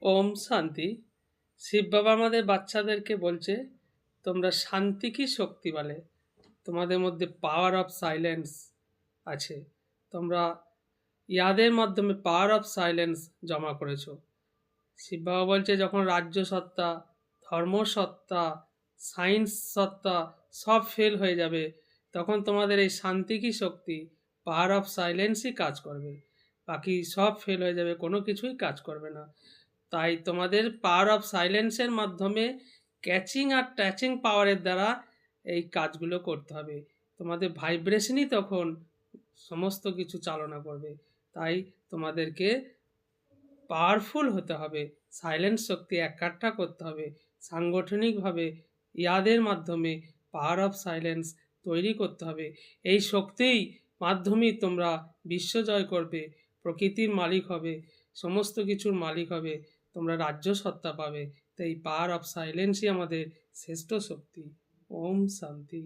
ওম শান্তি। শিব বাবা আমাদের বাচ্চাদেরকে বলছে, তোমরা শান্তি কি শক্তি বলে, তোমাদের মধ্যে পাওয়ার অফ সাইলেন্স আছে। তোমরা ইয়াদের মাধ্যমে পাওয়ার অফ সাইলেন্স জমা করেছো। শিব বাবা বলছে, যখন রাজ্য সত্তা, ধর্ম সত্তা, সায়েন্স সত্তা সব ফেল হয়ে যাবে, তখন তোমাদের এই শান্তি কি শক্তি, পাওয়ার অফ সাইলেন্সই কাজ করবে। বাকি সব ফেল হয়ে যাবে, কোনো কিছুই কাজ করবে না। তাই তোমাদের পাওয়ার অফ সাইলেন্সের মাধ্যমে ক্যাচিং আর ট্যাচিং পাওয়ারের দ্বারা এই কাজগুলো করতে হবে। তোমাদের ভাইব্রেশনই তখন সমস্ত কিছু চালনা করবে। তাই তোমাদেরকে পাওয়ারফুল হতে হবে, সাইলেন্স শক্তি একাট্টা করতে হবে, সাংগঠনিকভাবে ইয়াদের মাধ্যমে পাওয়ার অফ সাইলেন্স তৈরি করতে হবে। এই শক্তির মাধ্যমেই তোমরা বিশ্ব জয় করবে, প্রকৃতির মালিক হবে, সমস্ত কিছুর মালিক হবে, তোমরা রাজ্য সত্তা পাবে। তাই পাওয়ার অফ সাইলেন্সই আমাদের শ্রেষ্ঠ শক্তি। ওম শান্তি।